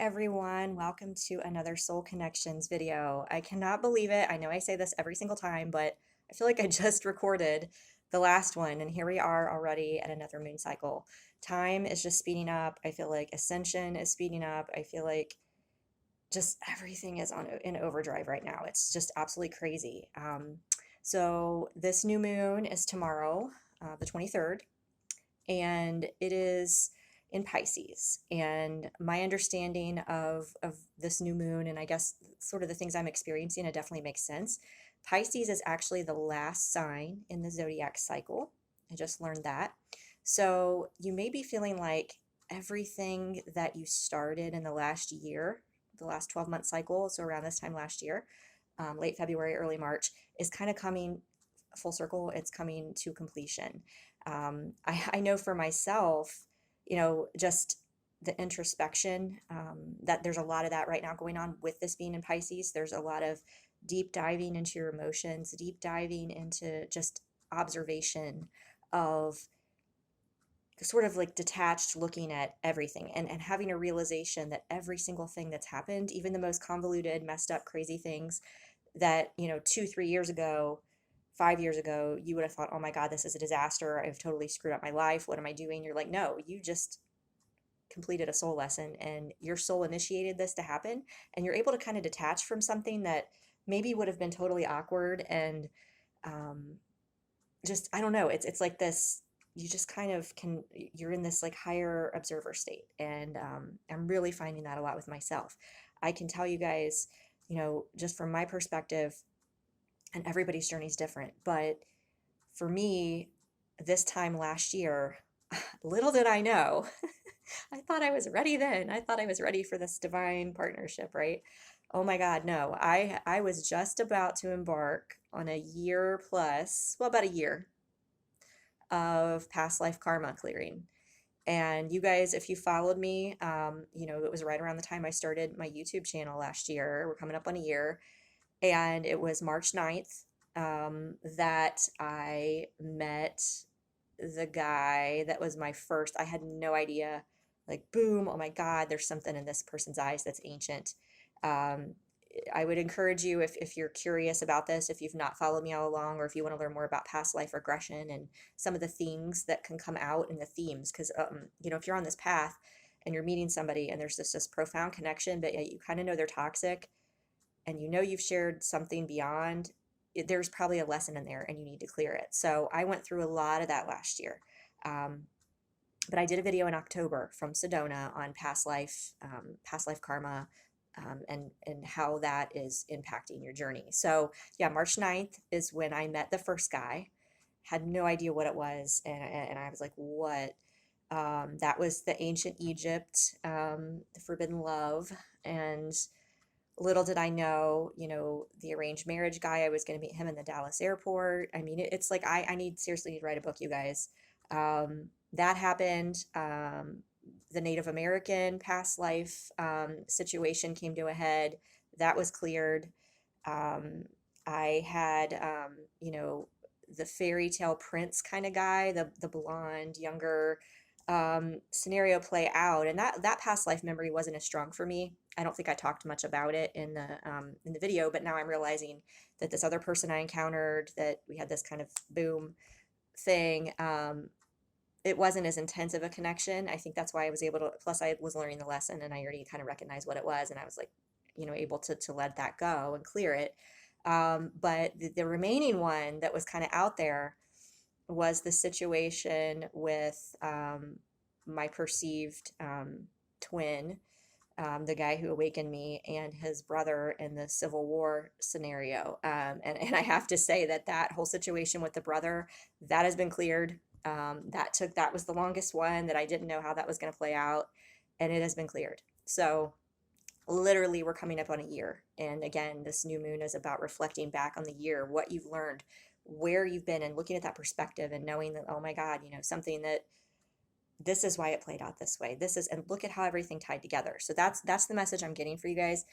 everyone. Welcome to another Soul Connections video. I cannot believe it. I know I say this every single time, but I feel like I just recorded the last one, and here we are already at another moon cycle. Time is just speeding up. I feel like ascension is speeding up. I feel like just everything is on in overdrive right now. It's just absolutely crazy. So this new moon is tomorrow, the 23rd, and it is in Pisces. And my understanding of this new moon, and I guess sort of the things I'm experiencing, it definitely makes sense. Pisces is actually the last sign in the zodiac cycle. I just learned that. So you may be feeling like everything that you started in the last year, the last 12-month cycle, so around this time last year, late February, early March, is kind of coming full circle. It's coming to completion. I know for myself, just the introspection, that there's a lot of that right now going on with this being in Pisces. There's a lot of deep diving into your emotions, deep diving into just observation of sort of like detached looking at everything and having a realization that every single thing that's happened, even the most convoluted, messed up, crazy things that, 2, 3 years ago, 5 years ago, you would have thought, oh my God, this is a disaster. I've totally screwed up my life. What am I doing? You're like, no, you just completed a soul lesson and your soul initiated this to happen. And you're able to kind of detach from something that maybe would have been totally awkward and um, just, I don't know. It's like this, you just kind of you're in this like higher observer state. And I'm really finding that a lot with myself. I can tell you guys, just from my perspective, and everybody's journey is different. But for me, this time last year, little did I know, I thought I was ready then. I thought I was ready for this divine partnership, right? Oh my God, no. I was just about to embark on a year plus, well, about a year of past life karma clearing. And you guys, if you followed me, it was right around the time I started my YouTube channel last year. We're coming up on a year. And it was March 9th, that I met the guy that was my first. I had no idea, like, boom, oh my God, there's something in this person's eyes that's ancient. Um, I would encourage you, if you're curious about this, if you've not followed me all along, or if you want to learn more about past life regression and some of the things that can come out in the themes, because, if you're on this path and you're meeting somebody and there's this profound connection, but yet you kind of know they're toxic, and you've shared something beyond, there's probably a lesson in there and you need to clear it. So I went through a lot of that last year. Um, but I did a video in October from Sedona on past life karma, and how that is impacting your journey. So yeah, March 9th is when I met the first guy. Had no idea what it was, and I was like, what? That was the ancient Egypt, the forbidden love, and little did I know, the arranged marriage guy, I was going to meet him in the Dallas airport. I mean, it's like, I seriously need to write a book, you guys. That happened. The Native American past life situation came to a head. That was cleared. Um, I had, the fairy tale prince kind of guy, the blonde, younger, scenario play out, and that past life memory wasn't as strong for me. I don't think I talked much about it in the video, but now I'm realizing that this other person I encountered, that we had this kind of boom thing. It wasn't as intense of a connection. I think that's why I was able to. Plus, I was learning the lesson, and I already kind of recognized what it was, and I was like, able to let that go and clear it. But the remaining one that was kind of out there was the situation with, my perceived, twin, the guy who awakened me, and his brother in the Civil War scenario. And I have to say that whole situation with the brother, that has been cleared. That was the longest one that I didn't know how that was going to play out, and it has been cleared. So literally we're coming up on a year. And again, this new moon is about reflecting back on the year, what you've learned, where you've been, and looking at that perspective and knowing that, oh my God, something that this is why it played out this way. This is, and look at how everything tied together. So that's the message I'm getting for you guys.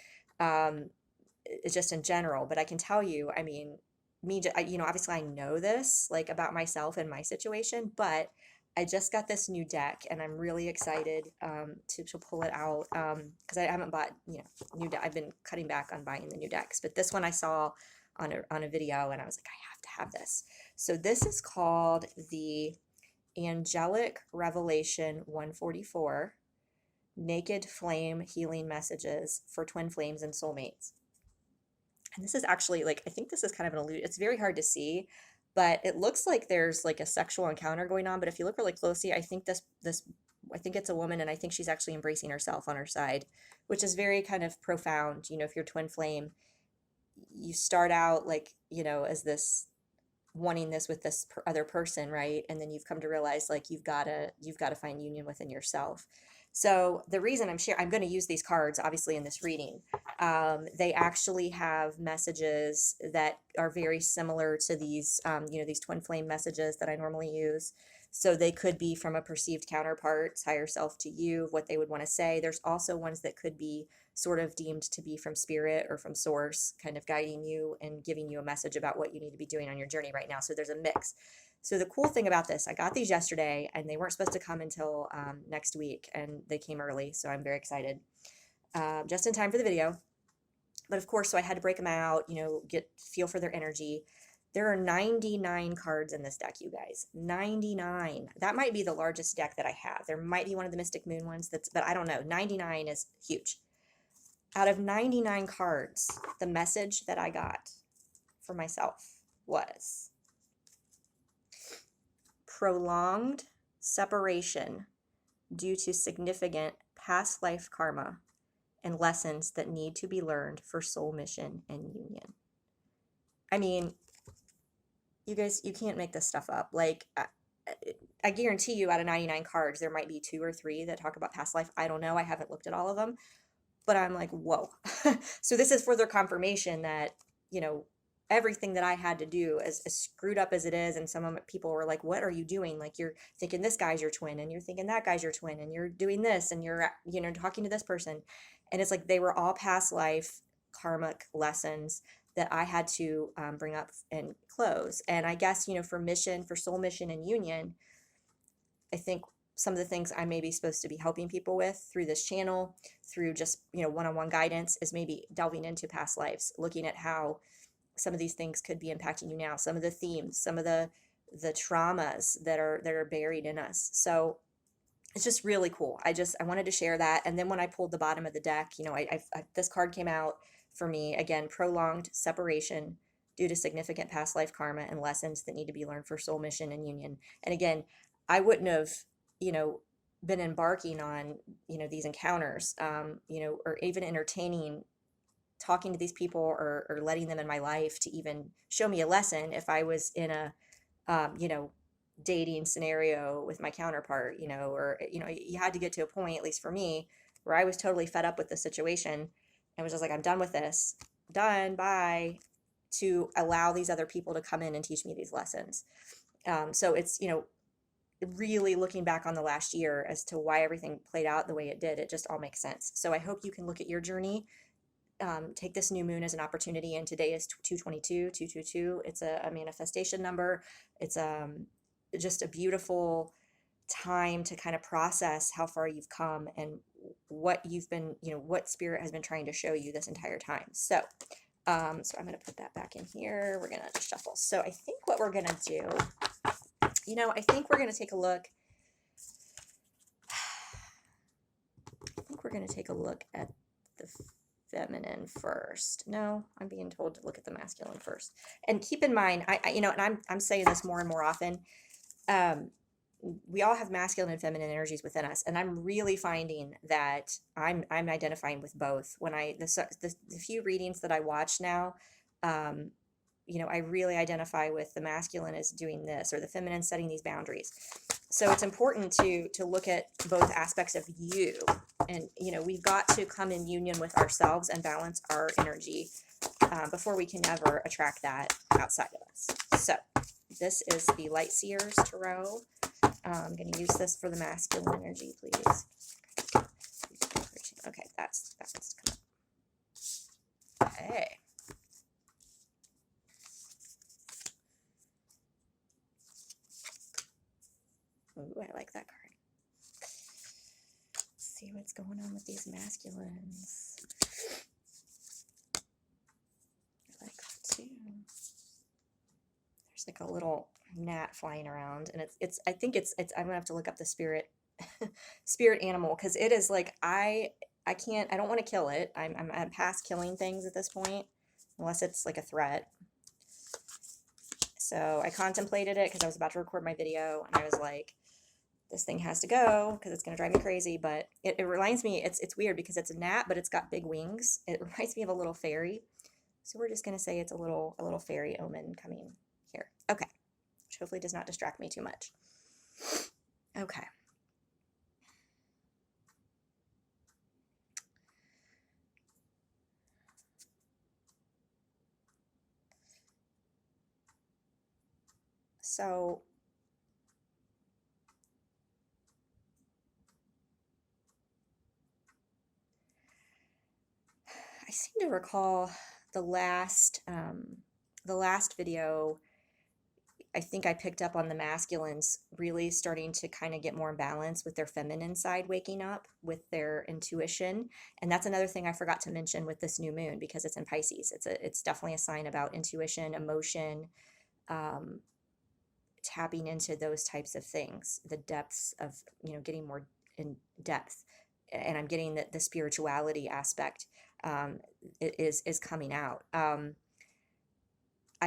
It's just in general, but I can tell you, I mean, obviously I know this like about myself and my situation, but I just got this new deck and I'm really excited to pull it out because I haven't bought, new deck. I've been cutting back on buying the new decks, but this one I saw on a video and I was like, I have to have this. So this is called the Angelic Revelation 144 Naked Flame Healing Messages for Twin Flames and Soulmates. And this is actually like, I think this is kind of an illusion. It's very hard to see, but it looks like there's like a sexual encounter going on. But if you look really closely, I think I think it's a woman, and I think she's actually embracing herself on her side, which is very kind of profound. If you're twin flame, you start out like, as this wanting this with this other person, right? And then you've come to realize like you've got to find union within yourself. So the reason I'm going to use these cards obviously in this reading. They actually have messages that are very similar to these, these twin flame messages that I normally use. So they could be from a perceived counterpart's higher self to you, what they would want to say. There's also ones that could be sort of deemed to be from spirit or from source, kind of guiding you and giving you a message about what you need to be doing on your journey right now. So there's a mix. So the cool thing about this, I got these yesterday and they weren't supposed to come until next week, and they came early. So I'm very excited, just in time for the video. But of course, so I had to break them out, feel for their energy. There are 99 cards in this deck, you guys. 99. That might be the largest deck that I have. There might be one of the Mystic Moon ones but I don't know. 99 is huge. Out of 99 cards, the message that I got for myself was prolonged separation due to significant past life karma and lessons that need to be learned for soul mission and union. I mean, you guys, you can't make this stuff up. Like, I guarantee you out of 99 cards, there might be 2 or 3 that talk about past life. I don't know. I haven't looked at all of them. But I'm like, whoa. So this is further confirmation that, everything that I had to do, as screwed up as it is, and some people were like, what are you doing? Like, you're thinking this guy's your twin, and you're thinking that guy's your twin, and you're doing this, and you're, talking to this person. And it's like they were all past life karmic lessons that I had to bring up and close. And I guess, for soul mission and union, I think some of the things I may be supposed to be helping people with through this channel, through just, one-on-one guidance, is maybe delving into past lives, looking at how some of these things could be impacting you now, some of the themes, some of the traumas that are buried in us. So it's just really cool. I wanted to share that. And then when I pulled the bottom of the deck, this card came out for me again: prolonged separation due to significant past life karma and lessons that need to be learned for soul mission and union. And again, I wouldn't have, been embarking on, these encounters, or even entertaining talking to these people or letting them in my life to even show me a lesson if I was in a, dating scenario with my counterpart, or, you had to get to a point, at least for me, where I was totally fed up with the situation and was just like, I'm done with this, done, bye, to allow these other people to come in and teach me these lessons. So it's, really looking back on the last year as to why everything played out the way it did, it just all makes sense. So I hope you can look at your journey, take this new moon as an opportunity. And today is 222, 222. It's a manifestation number. It's just a beautiful time to kind of process how far you've come and what you've been, what spirit has been trying to show you this entire time. So, I'm going to put that back in here. We're going to shuffle. So I think what we're going to do, I think we're going to take a look. I think we're going to take a look at the feminine first. No, I'm being told to look at the masculine first. And keep in mind, and I'm saying this more and more often, we all have masculine and feminine energies within us, and I'm really finding that I'm identifying with both. When the few readings that I watch now, I really identify with the masculine as doing this, or the feminine setting these boundaries. So it's important to look at both aspects of you, and we've got to come in union with ourselves and balance our energy before we can ever attract that outside of us. So this is the Light Seers Tarot. I'm going to use this for the masculine energy, please. Okay, that's come up. Okay. Ooh, I like that card. Let's see what's going on with these masculines. I like that too. There's like a little gnat flying around, and I think it's I'm gonna have to look up the spirit spirit animal, because it is like I can't, I don't want to kill it. I'm past killing things at this point, unless it's like a threat. So I contemplated it because I was about to record my video, and I was like, this thing has to go because it's going to drive me crazy. But it reminds me, it's weird because it's a gnat, but it's got big wings. It reminds me of a little fairy. So we're just going to say it's a little fairy omen coming here. Okay. Which hopefully does not distract me too much. Okay. So I seem to recall the last video, I think I picked up on the masculines really starting to kind of get more in balance with their feminine side waking up with their intuition. And that's another thing I forgot to mention with this new moon, because it's in Pisces. It's definitely a sign about intuition, emotion, um, tapping into those types of things, the depths of, getting more in depth. And I'm getting that the spirituality aspect is coming out. I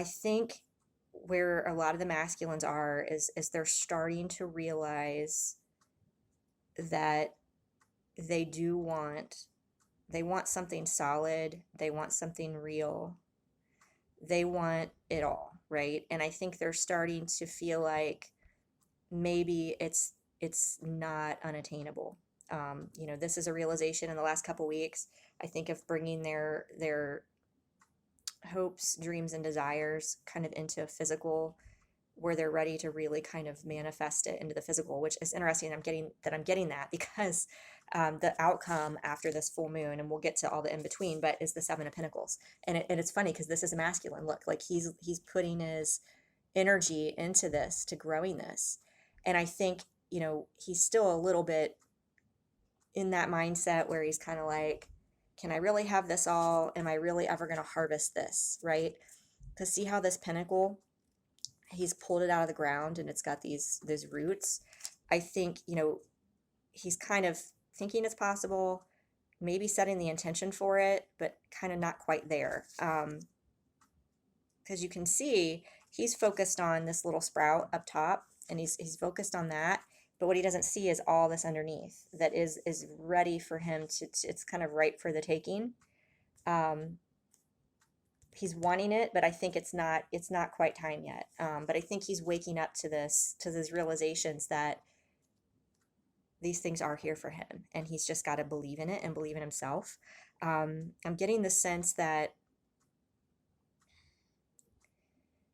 think where a lot of the masculines are is they're starting to realize that they want something solid, they want something real, they want it all, right? And I think they're starting to feel like maybe it's not unattainable. This is a realization in the last couple weeks, I think, of bringing their hopes, dreams, and desires kind of into a physical, where they're ready to really kind of manifest it into the physical, which is interesting. I'm getting that because the outcome after this full moon, and we'll get to all the in between, but is the Seven of Pentacles. And it's funny because this is a masculine. Look, like he's putting his energy into this, to growing this. And I think, he's still a little bit in that mindset where he's kind of like, can I really have this all? Am I really ever going to harvest this? Right? Because see how this pentacle, he's pulled it out of the ground and it's got these roots. I think, he's kind of thinking it's possible, maybe setting the intention for it, but kind of not quite there. Because you can see he's focused on this little sprout up top, and he's focused on that. But what he doesn't see is all this underneath that is ready for him to it's kind of ripe for the taking. He's wanting it, but I think it's not quite time yet. But I think he's waking up to these realizations that these things are here for him, and he's just got to believe in it and believe in himself. I'm getting the sense that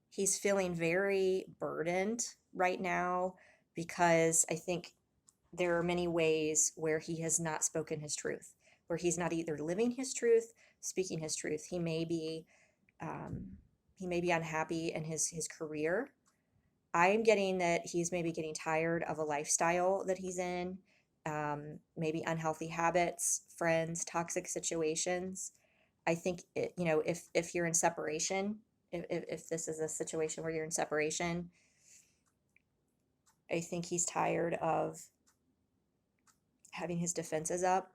he's feeling very burdened right now, because I think there are many ways where he has not spoken his truth, where he's not either living his truth, speaking his truth. He may be unhappy in his career. I'm getting that he's maybe getting tired of a lifestyle that he's in, maybe unhealthy habits, friends, toxic situations. I think if you're in separation, if this is a situation where you're in separation, I think he's tired of having his defenses up.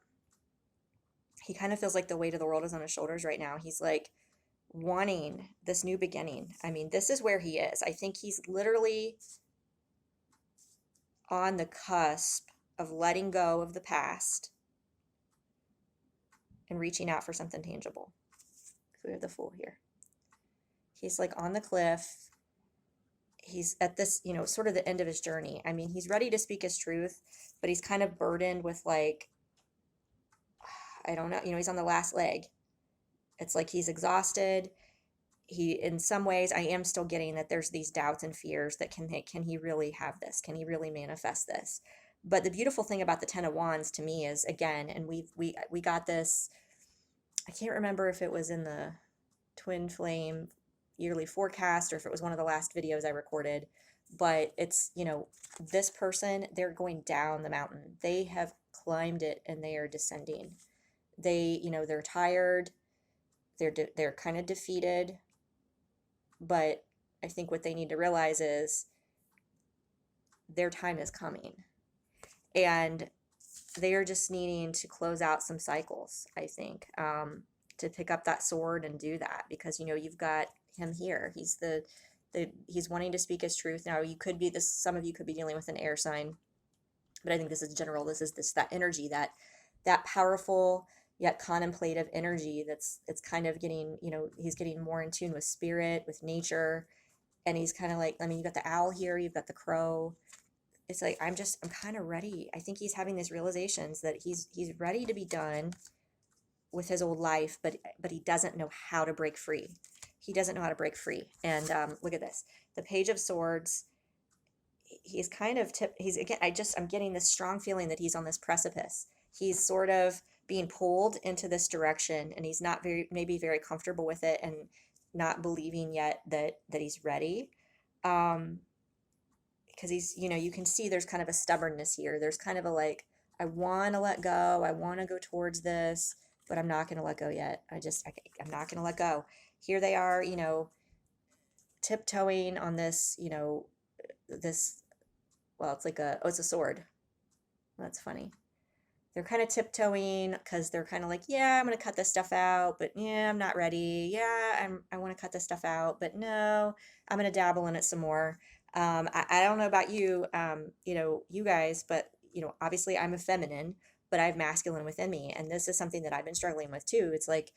He kind of feels like the weight of the world is on his shoulders right now. He's like wanting this new beginning. I mean, this is where he is. I think he's literally on the cusp of letting go of the past and reaching out for something tangible. So we have the Fool here. He's like on the cliff. He's at this, sort of the end of his journey. I mean, he's ready to speak his truth, but he's kind of burdened with like, I don't know, he's on the last leg. It's like he's exhausted. In some ways, I am still getting that there's these doubts and fears that can he really have this? Can he really manifest this? But the beautiful thing about the Ten of Wands to me is, again, and we got this, I can't remember if it was in the Twin Flame yearly forecast or if it was one of the last videos I recorded, but it's, this person, they're going down the mountain. They have climbed it and they are descending. They're tired, they're kind of defeated, but I think what they need to realize is their time is coming. And they are just needing to close out some cycles, I think, to pick up that sword and do that, because you've got him here. He's wanting to speak his truth. Now you could be this. Some of you could be dealing with an air sign, but I think this is general. This is that energy, that powerful yet contemplative energy. It's kind of getting, he's getting more in tune with spirit, with nature, and he's kind of like, I mean, you've got the owl here, you've got the crow. It's like, I'm kind of ready. I think he's having these realizations that he's ready to be done with his old life, but he doesn't know how to break free. He doesn't know how to break free. And look at this, the Page of Swords. He's kind of he's again. I'm getting this strong feeling that he's on this precipice. He's sort of being pulled into this direction, and he's not maybe very comfortable with it, and not believing yet that he's ready. Because he's, you can see there's kind of a stubbornness here. There's kind of a like, I want to let go. I want to go towards this, but I'm not going to let go yet. I'm not going to let go. Here they are, tiptoeing on this, this, well, it's like it's a sword. That's funny. They're kind of tiptoeing because they're kind of like, yeah, I'm going to cut this stuff out, but yeah, I'm not ready. Yeah, I want to cut this stuff out, but no, I'm going to dabble in it some more. I don't know about you, you guys, but obviously I'm a feminine, but I have masculine within me. And this is something that I've been struggling with too. It's like,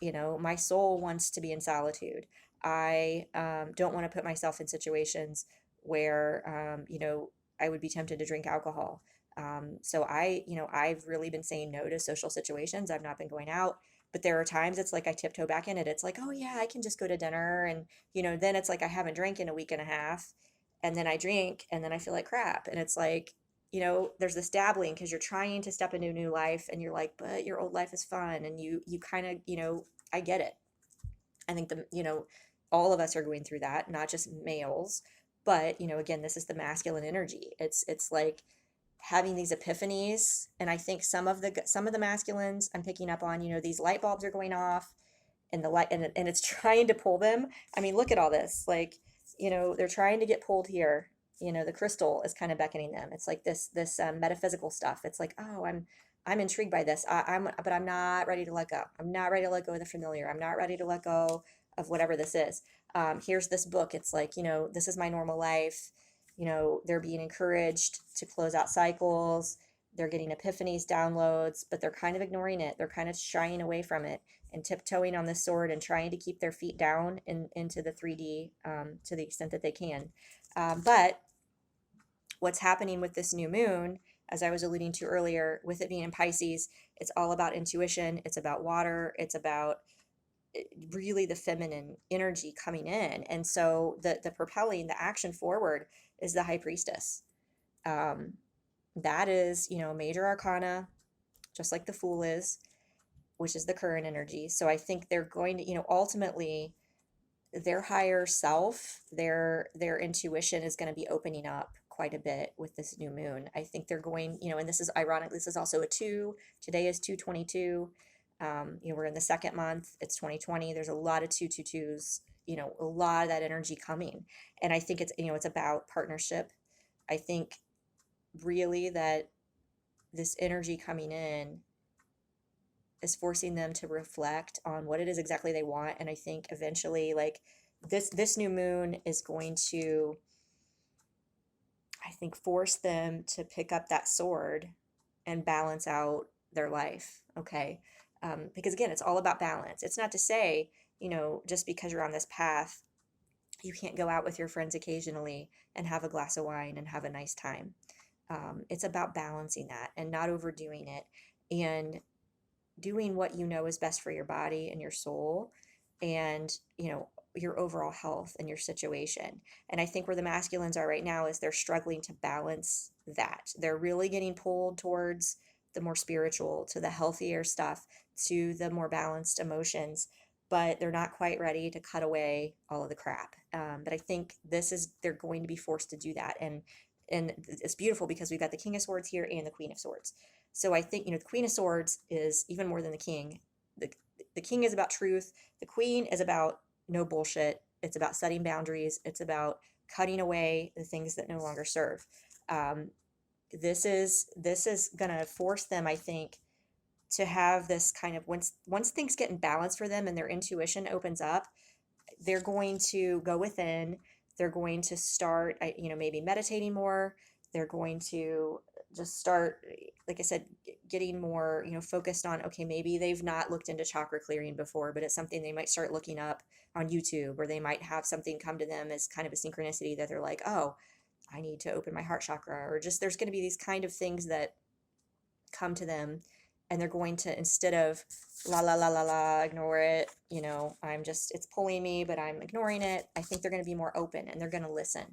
my soul wants to be in solitude. I don't want to put myself in situations where, I would be tempted to drink alcohol. So I've really been saying no to social situations. I've not been going out, but there are times it's like I tiptoe back in it. It's like, oh yeah, I can just go to dinner. And, then it's like I haven't drank in a week and a half, and then I drink and then I feel like crap. And it's like, there's this dabbling because you're trying to step into a new life and you're like, but your old life is fun. And you kind of, I get it. I think all of us are going through that, not just males, but, again, this is the masculine energy. It's like having these epiphanies. And I think some of the masculines I'm picking up on, these light bulbs are going off, and the light, and it's trying to pull them. I mean, look at all this. Like, they're trying to get pulled here. The crystal is kind of beckoning them. It's like this metaphysical stuff. It's like, oh, I'm intrigued by this. But I'm not ready to let go. I'm not ready to let go of the familiar. I'm not ready to let go of whatever this is. Here's this book. It's like, this is my normal life. They're being encouraged to close out cycles. They're getting epiphanies, downloads, but they're kind of ignoring it. They're kind of shying away from it and tiptoeing on the sword and trying to keep their feet down into the 3D, to the extent that they can. But what's happening with this new moon, as I was alluding to earlier, with it being in Pisces, it's all about intuition. It's about water. It's about really the feminine energy coming in. And so the propelling, the action forward is the High Priestess. That is, major arcana, just like the Fool is, which is the current energy. So I think they're going to, ultimately their higher self, their intuition is going to be opening up quite a bit with this new moon. I think they're going, and this is ironic. This is also a 2. Today is 2/22. We're in the second month. It's 2020. There's a lot of 2/22s. A lot of that energy coming, and I think it's about partnership. I think really that this energy coming in is forcing them to reflect on what it is exactly they want. And I think eventually, like this new moon is going to, I think, force them to pick up that sword and balance out their life. Okay. Because again, it's all about balance. It's not to say, just because you're on this path, you can't go out with your friends occasionally and have a glass of wine and have a nice time. It's about balancing that and not overdoing it, and doing what is best for your body and your soul, and your overall health and your situation. And I think where the masculines are right now is they're struggling to balance that. They're really getting pulled towards the more spiritual, to the healthier stuff, to the more balanced emotions, but they're not quite ready to cut away all of the crap. But I think they're going to be forced to do that. And it's beautiful because we've got the King of Swords here and the Queen of Swords. So I think, the Queen of Swords is even more than the King. The, the King is about truth. The Queen is about no bullshit. It's about setting boundaries. It's about cutting away the things that no longer serve. Um, this is gonna force them, I think, to have this kind of once things get in balance for them and their intuition opens up, they're going to go within. They're going to start, maybe meditating more. They're going to just start, like I said, getting more, focused on, okay, maybe they've not looked into chakra clearing before, but it's something they might start looking up on YouTube, or they might have something come to them as kind of a synchronicity that they're like, oh, I need to open my heart chakra, or just there's going to be these kind of things that come to them, and they're going to, instead of la la la la la, ignore it, it's pulling me, but I'm ignoring it. I think they're going to be more open, and they're going to listen.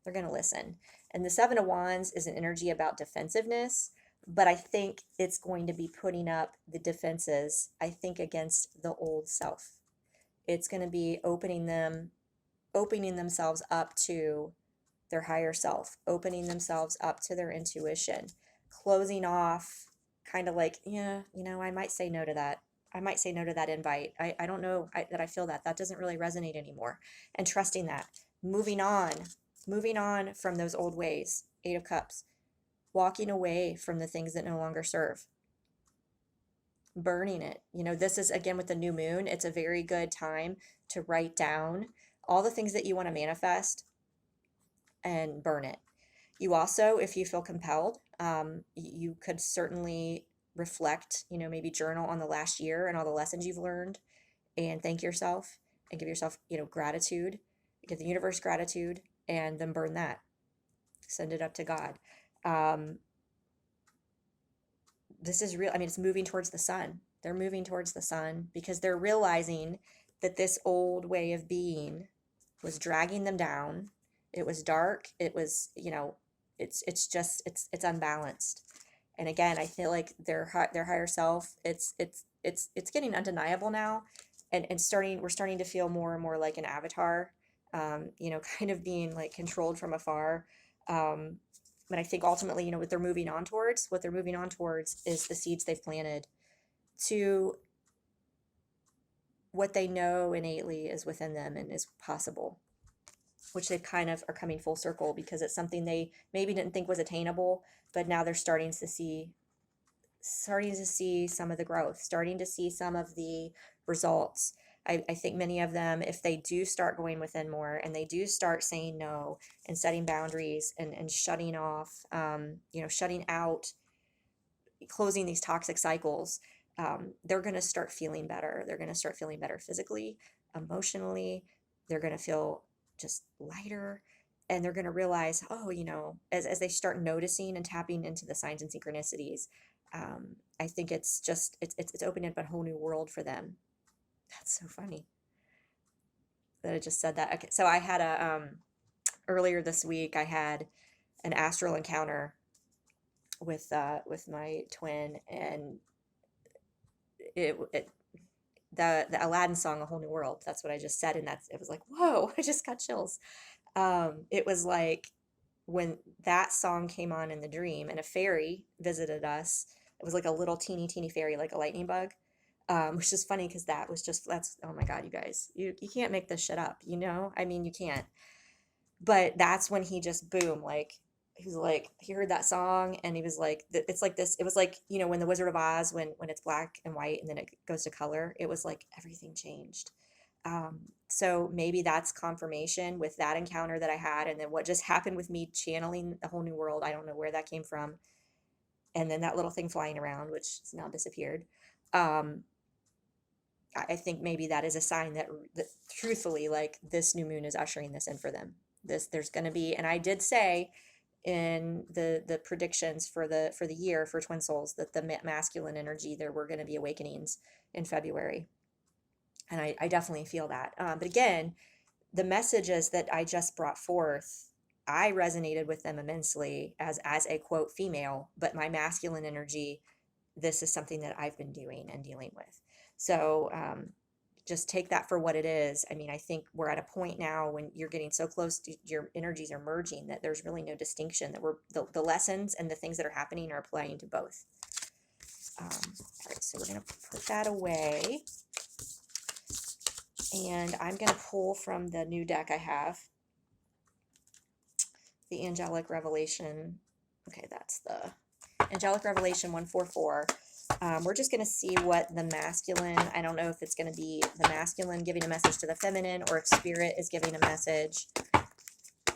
They're going to listen. And the Seven of Wands is an energy about defensiveness, but I think it's going to be putting up the defenses, I think, against the old self. It's going to be opening themselves up to their higher self, opening themselves up to their intuition, closing off, kind of like, yeah, I might say no to that. I might say no to that invite. I don't know that I feel that. That doesn't really resonate anymore. And trusting that. Moving on from those old ways. Eight of Cups. Walking away from the things that no longer serve. Burning it. This is, again, with the new moon, it's a very good time to write down all the things that you want to manifest and burn it. You also, if you feel compelled, you could certainly reflect, maybe journal on the last year and all the lessons you've learned, and thank yourself and give yourself, gratitude, give the universe gratitude, and then burn that. Send it up to God. This is real. I mean, it's moving towards the sun. They're moving towards the sun because they're realizing that this old way of being was dragging them down. It was dark. It was, it's unbalanced. And again, I feel like their higher self, it's getting undeniable now, and we're starting to feel more and more like an avatar, kind of being like controlled from afar. But I think ultimately, what they're moving on towards is the seeds they've planted to what they know innately is within them and is possible, which they kind of are coming full circle because it's something they maybe didn't think was attainable, but now they're starting to see some of the growth, starting to see some of the results. I think many of them, if they do start going within more and they do start saying no and setting boundaries and shutting off, shutting out, closing these toxic cycles, they're going to start feeling better. They're going to start feeling better physically, emotionally. They're going to feel just lighter, and they're going to realize, oh, as they start noticing and tapping into the signs and synchronicities, I think it's opening up a whole new world for them. That's so funny that I just said that. Okay, so I had earlier this week, I had an astral encounter with my twin, and the Aladdin song, A Whole New World. That's what I just said, and it was like, whoa, I just got chills. It was like when that song came on in the dream, and a fairy visited us. It was like a little teeny fairy, like a lightning bug, which is funny because that's, oh my God, you guys, you can't make this shit up, I mean, you can't. But that's when he just, boom, like, he was like, he heard that song and he was like, it's like this, it was like, when the Wizard of Oz, when it's black and white and then it goes to color, it was like everything changed. So maybe that's confirmation with that encounter that I had, and then what just happened with me channeling A Whole New World. I don't know where that came from. And then that little thing flying around, which has now disappeared. I think maybe that is a sign that truthfully, like, this new moon is ushering this in for them. There's going to be, and I did say in the predictions for the year for Twin Souls that the masculine energy, there were going to be awakenings in February. And I definitely feel that. But again, the messages that I just brought forth, I resonated with them immensely as a quote female, but my masculine energy, this is something that I've been doing and dealing with. So just take that for what it is. I mean, I think we're at a point now when you're getting so close to your energies are merging that there's really no distinction, that the lessons and the things that are happening are applying to both. All right, so we're going to put that away. And I'm going to pull from the new deck I have, the Angelic Revelation. Okay, that's the Angelic Revelation 144. We're just going to see what the masculine, I don't know if it's going to be the masculine giving a message to the feminine or if spirit is giving a message,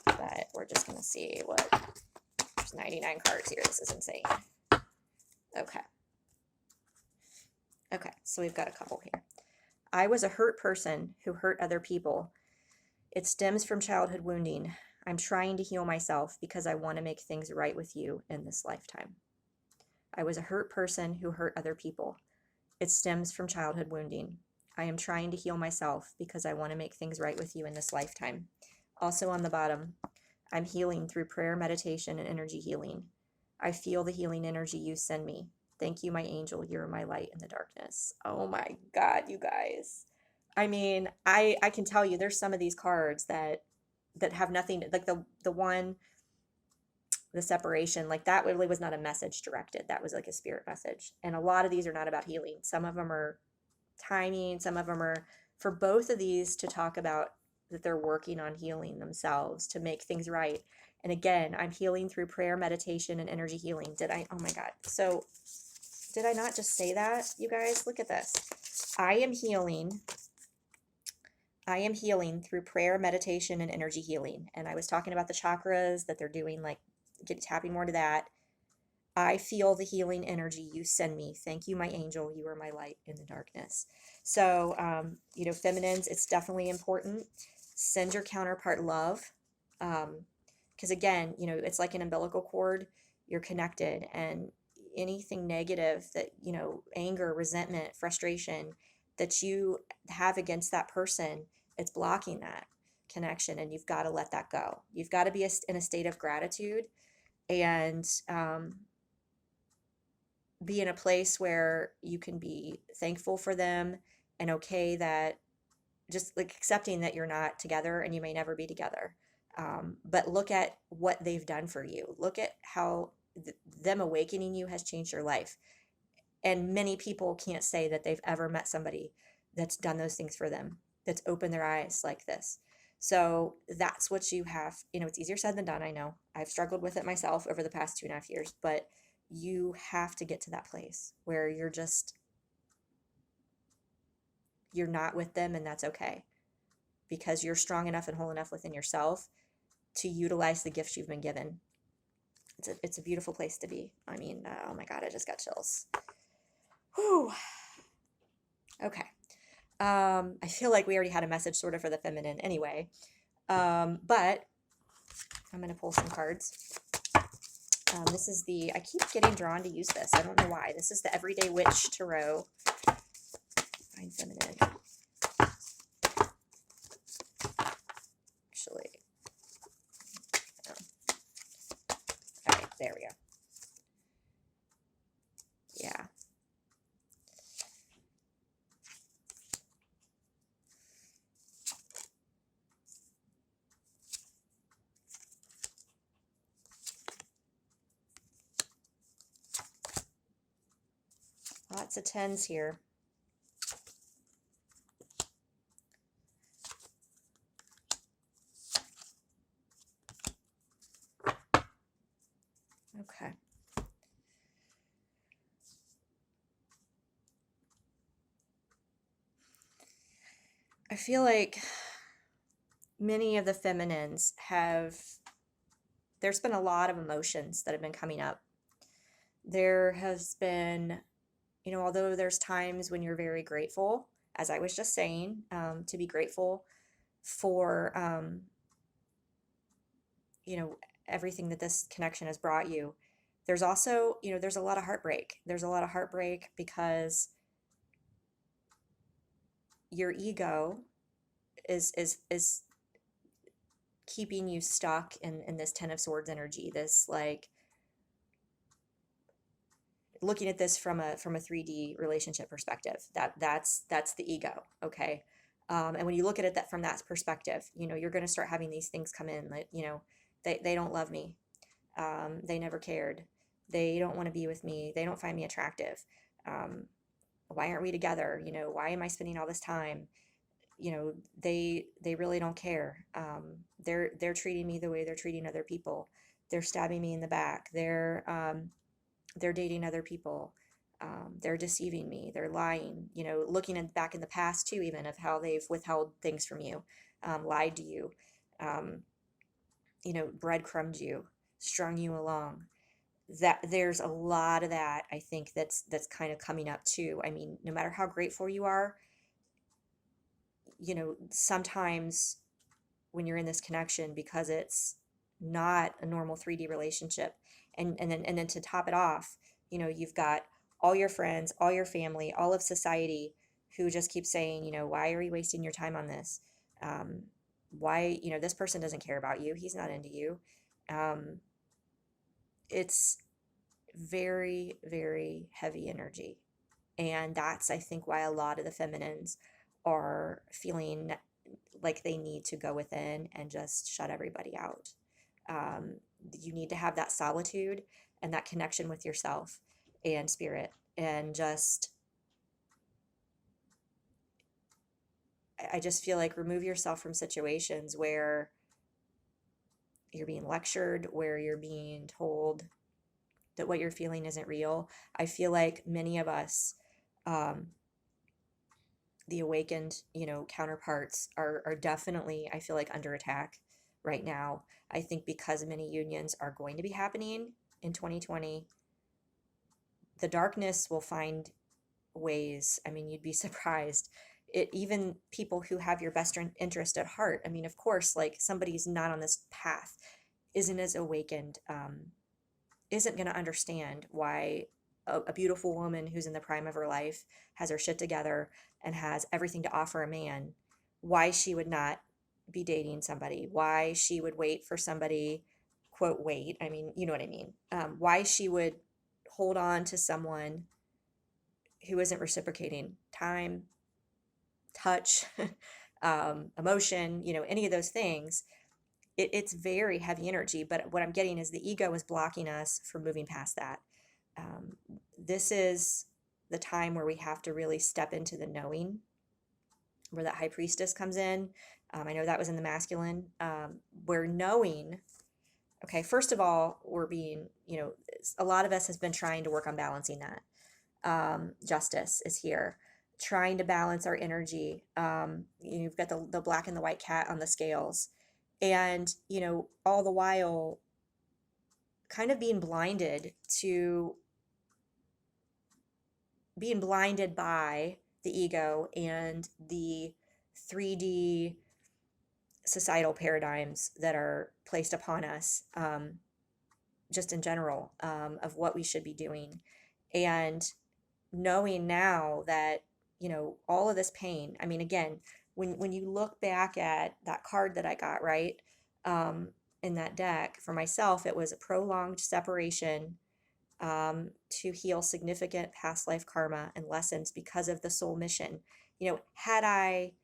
but we're just going to see what, there's 99 cards here. This is insane. Okay. Okay, so we've got a couple here. I was a hurt person who hurt other people. It stems from childhood wounding. I'm trying to heal myself because I want to make things right with you in this lifetime. I was a hurt person who hurt other people. It stems from childhood wounding. I am trying to heal myself because I want to make things right with you in this lifetime. Also on the bottom, I'm healing through prayer, meditation, and energy healing. I feel the healing energy you send me. Thank you, my angel. You're my light in the darkness. Oh my God, you guys. I mean, I can tell you there's some of these cards that have nothing, like the one, the separation, like that really was not a message directed. That was like a spirit message. And a lot of these are not about healing. Some of them are timing. Some of them are for both of these to talk about that they're working on healing themselves to make things right. And again, I'm healing through prayer, meditation, and energy healing. Oh my God. So did I not just say that, you guys? Look at this. I am healing through prayer, meditation, and energy healing. And I was talking about the chakras, that they're doing, like tapping more to that. I feel the healing energy you send me. Thank you, my angel. You are my light in the darkness. So, feminines, it's definitely important. Send your counterpart love. Because again, it's like an umbilical cord. You're connected, and anything negative that, anger, resentment, frustration that you have against that person, it's blocking that connection, and you've got to let that go. You've got to be in a state of gratitude and be in a place where you can be thankful for them and okay that just like accepting that you're not together and you may never be together. But look at what they've done for you. Look at how them awakening you has changed your life. And many people can't say that they've ever met somebody that's done those things for them, that's opened their eyes like this. So that's what you have. It's easier said than done. I know I've struggled with it myself over the past 2.5 years, but you have to get to that place where you're not with them, and that's okay, because you're strong enough and whole enough within yourself to utilize the gifts you've been given. It's a beautiful place to be. I mean, oh my God, I just got chills. Whew. Okay. I feel like we already had a message sort of for the feminine anyway. But I'm going to pull some cards. This is I keep getting drawn to use this. I don't know why. This is the Everyday Witch Tarot. Find feminine. Actually. Oh. All right, there we go. Yeah. Lots of 10s here. Okay. I feel like many of the feminines there's been a lot of emotions that have been coming up. There has been, although there's times when you're very grateful, as I was just saying, to be grateful for, everything that this connection has brought you. There's also, there's a lot of heartbreak. There's a lot of heartbreak because your ego is keeping you stuck in this 10 of Swords energy, this like looking at this from a 3D relationship perspective. That's the ego, okay? And when you look at it that from that perspective, you're going to start having these things come in, like, they don't love me. They never cared. They don't want to be with me. They don't find me attractive. Um, why aren't we together? Why am I spending all this time? They really don't care. They're treating me the way they're treating other people. They're stabbing me in the back. They're dating other people. They're deceiving me. They're lying. Looking back in the past too, even of how they've withheld things from you, lied to you, um, breadcrumbed you, strung you along. That there's a lot of that, I think, that's kind of coming up too. I mean, no matter how grateful you are, sometimes when you're in this connection, because it's not a normal 3D relationship, and then to top it off, you've got all your friends, all your family, all of society who just keep saying, why are you wasting your time on this? Why, this person doesn't care about you. He's not into you. Um, it's very, very heavy energy. And that's, I think, why a lot of the feminines are feeling like they need to go within and just shut everybody out. Um, you need to have that solitude and that connection with yourself and spirit, and I just feel like remove yourself from situations where you're being lectured, where you're being told that what you're feeling isn't real. I feel like many of us, um, the awakened, counterparts are definitely, I feel like, under attack right now. I think because many unions are going to be happening in 2020, the darkness will find ways. I mean, you'd be surprised. Even people who have your best interest at heart. I mean, of course, like somebody's not on this path, isn't as awakened, isn't going to understand why a beautiful woman who's in the prime of her life, has her shit together, and has everything to offer a man, why she would not be dating somebody, why she would wait for somebody, quote, wait. I mean, you know what I mean. Why she would hold on to someone who isn't reciprocating time, touch, emotion, any of those things. It's very heavy energy. But what I'm getting is the ego is blocking us from moving past that. This is the time where we have to really step into the knowing, where that high priestess comes in. I know that was in the masculine, where knowing, okay, first of all, we're being, a lot of us has been trying to work on balancing that. Justice is here, trying to balance our energy. You've got the black and the white cat on the scales. And, all the while kind of being blinded by the ego and the 3D societal paradigms that are placed upon us, just in general, of what we should be doing. And knowing now that, all of this pain, I mean, again, when you look back at that card that I got, right, in that deck for myself, it was a prolonged separation, to heal significant past life karma and lessons because of the soul mission. Had I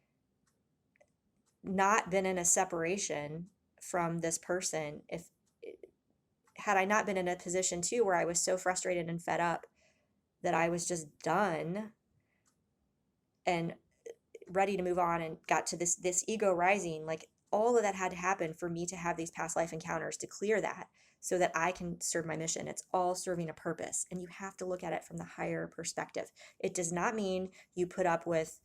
not been in a separation from this person, if had I not been in a position too where I was so frustrated and fed up that I was just done and ready to move on and got to this ego rising, like all of that had to happen for me to have these past life encounters to clear that, so that I can serve my mission. It's all serving a purpose, and you have to look at it from the higher perspective. It does not mean you put up with,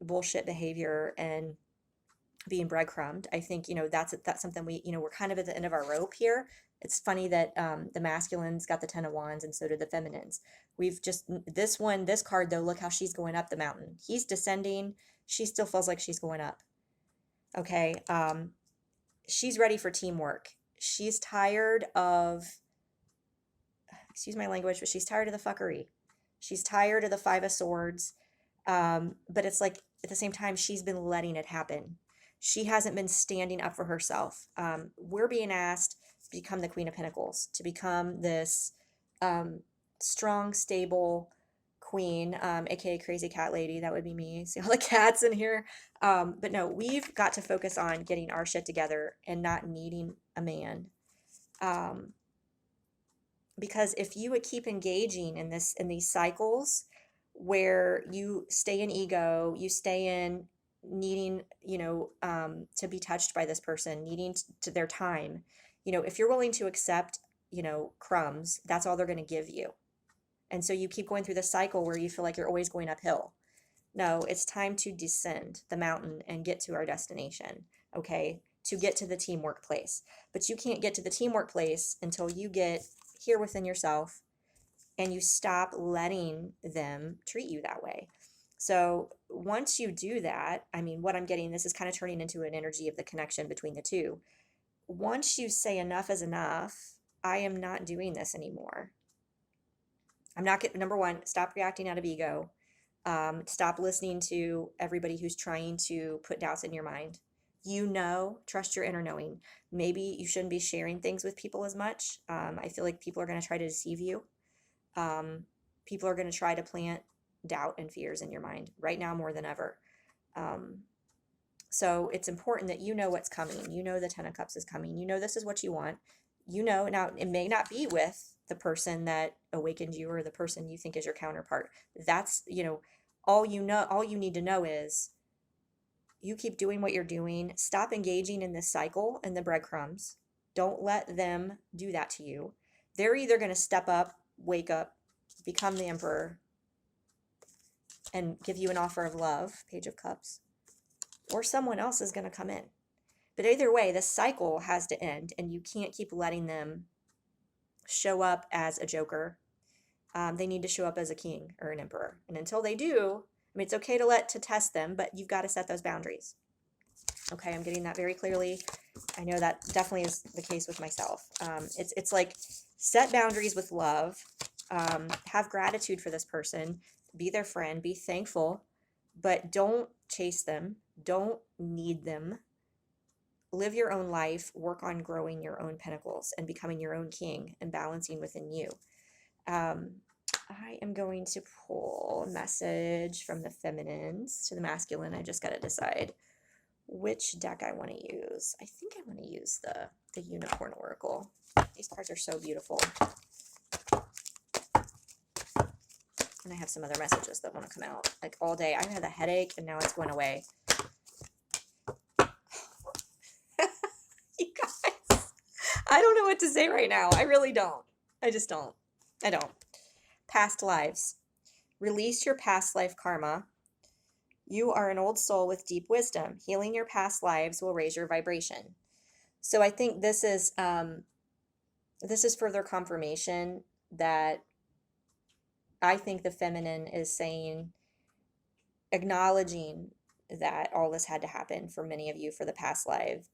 bullshit behavior and being breadcrumbed. I think, that's something we're kind of at the end of our rope here. It's funny that the masculines got the 10 of wands and so did the feminines. We've just, this card though, look how she's going up the mountain. He's descending. She still feels like she's going up. Okay. She's ready for teamwork. She's tired of, excuse my language, but she's tired of the fuckery. She's tired of the 5 of swords. But it's like, at the same time, she's been letting it happen. She hasn't been standing up for herself. We're being asked to become the Queen of Pentacles, to become this strong, stable queen, aka crazy cat lady. That would be me. See all the cats in here. But no, we've got to focus on getting our shit together and not needing a man. Um, because if you would keep engaging in these cycles where you stay in ego, you stay in needing, to be touched by this person, needing to their time, if you're willing to accept, crumbs, that's all they're going to give you. And so you keep going through this cycle where you feel like you're always going uphill. No, it's time to descend the mountain and get to our destination, okay? To get to the teamwork place. But you can't get to the teamwork place until you get here within yourself and you stop letting them treat you that way. So once you do that, I mean, what I'm getting, this is kind of turning into an energy of the connection between the two. Once you say enough is enough, I am not doing this anymore. I'm not getting, number one, stop reacting out of ego. Stop listening to everybody who's trying to put doubts in your mind. Trust your inner knowing. Maybe you shouldn't be sharing things with people as much. I feel like people are going to try to deceive you. People are going to try to plant doubt and fears in your mind right now more than ever. So it's important that you know what's coming. You know the Ten of Cups is coming. You know this is what you want. Now it may not be with the person that awakened you or the person you think is your counterpart. That's, all you need to know is you keep doing what you're doing. Stop engaging in this cycle and the breadcrumbs. Don't let them do that to you. They're either going to step up, wake up, become the emperor, and give you an offer of love, Page of Cups, or someone else is going to come in. But either way, the cycle has to end, and you can't keep letting them show up as a joker. They need to show up as a king or an emperor. And until they do, I mean, it's okay to test them, but you've got to set those boundaries. Okay, I'm getting that very clearly. I know that definitely is the case with myself. It's like set boundaries with love. Have gratitude for this person. Be their friend. Be thankful, but don't chase them. Don't need them. Live your own life. Work on growing your own pinnacles and becoming your own king and balancing within you. I am going to pull a message from the feminines to the masculine. I just got to decide which deck I want to use. I think I want to use the Unicorn Oracle. These cards are so beautiful. And I have some other messages that want to come out like all day. I've had a headache and now it's going away. You guys, I don't know what to say right now. I really don't. I just don't. I don't. Past lives. Release your past life karma. You are an old soul with deep wisdom. Healing your past lives will raise your vibration. So I think this is further confirmation that I think the feminine is saying, acknowledging that all this had to happen for many of you for the past life,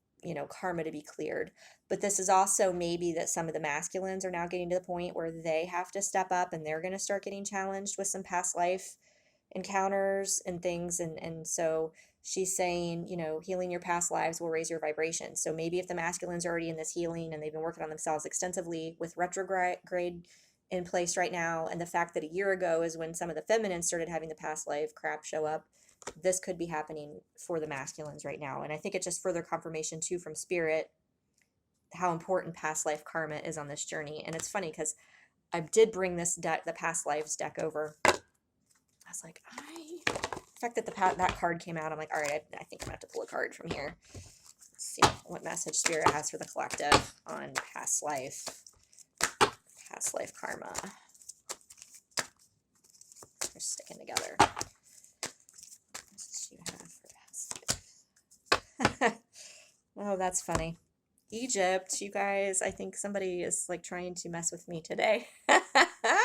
karma to be cleared. But this is also maybe that some of the masculines are now getting to the point where they have to step up and they're going to start getting challenged with some past life encounters and things. And so she's saying, healing your past lives will raise your vibration. So maybe if the masculines are already in this healing and they've been working on themselves extensively with retrograde in place right now, and the fact that a year ago is when some of the feminines started having the past life crap show up, this could be happening for the masculines right now. And I think it's just further confirmation too from spirit how important past life karma is on this journey. And it's funny because I did bring this deck, the past lives deck, over. I was like, the fact that that card came out, I'm like, all right, I think I'm gonna have to pull a card from here. Let's see what message spirit has for the collective on past life karma. They're sticking together. Message you have for past life. Oh, that's funny. Egypt, you guys, I think somebody is like trying to mess with me today. I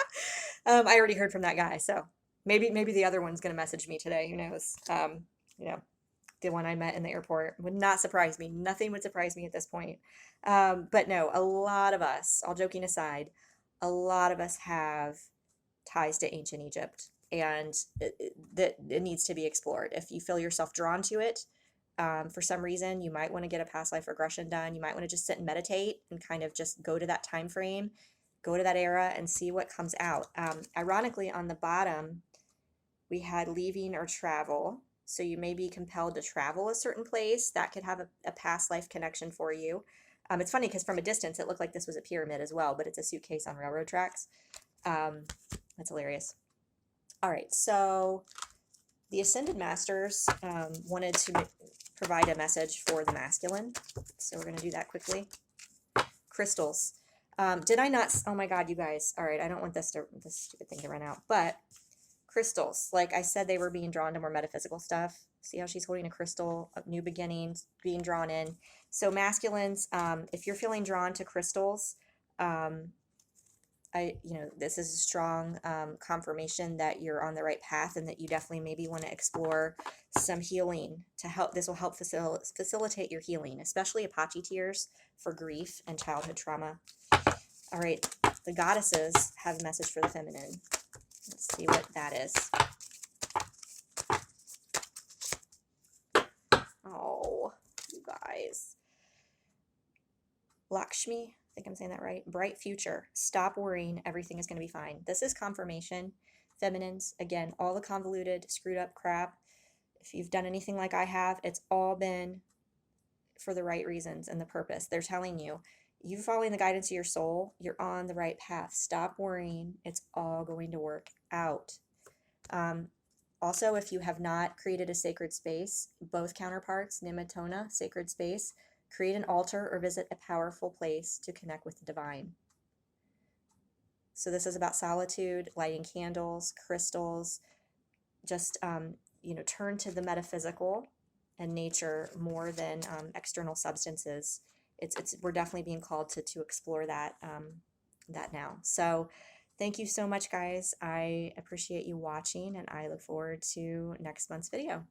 already heard from that guy, so maybe the other one's gonna message me today. Who knows? The one I met in the airport would not surprise me. Nothing would surprise me at this point. But no, a lot of us, all joking aside, a lot of us have ties to ancient Egypt, and it needs to be explored. If you feel yourself drawn to it, for some reason, you might want to get a past life regression done. You might want to just sit and meditate and kind of just go to that time frame. go to that era and see what comes out. Ironically, on the bottom, we had leaving or travel. So you may be compelled to travel a certain place. That could have a past life connection for you. It's funny because from a distance, it looked like this was a pyramid as well, but it's a suitcase on railroad tracks. That's hilarious. All right, so the Ascended Masters wanted to provide a message for the masculine. So we're going to do that quickly. Crystals. Did I not? Oh my God, you guys. All right, I don't want this stupid thing to run out. But crystals, like I said, they were being drawn to more metaphysical stuff. See how she's holding a crystal, of new beginnings, being drawn in. So masculines, if you're feeling drawn to crystals, this is a strong confirmation that you're on the right path and that you definitely maybe want to explore some healing to help. This will help facilitate your healing, especially Apache tears for grief and childhood trauma. All right, the goddesses have a message for the feminine. Let's see what that is. Oh, you guys. Lakshmi, I think I'm saying that right. Bright future. Stop worrying. Everything is going to be fine. This is confirmation. Feminines, again, all the convoluted, screwed up crap. If you've done anything like I have, it's all been for the right reasons and the purpose. They're telling you, you following the guidance of your soul, you're on the right path. Stop worrying. It's all going to work out. Also, if you have not created a sacred space, both counterparts, Nimitona, sacred space, create an altar or visit a powerful place to connect with the divine. So this is about solitude, lighting candles, crystals, just, turn to the metaphysical and nature more than external substances. We're definitely being called to explore that now. So thank you so much, guys. I appreciate you watching, and I look forward to next month's video.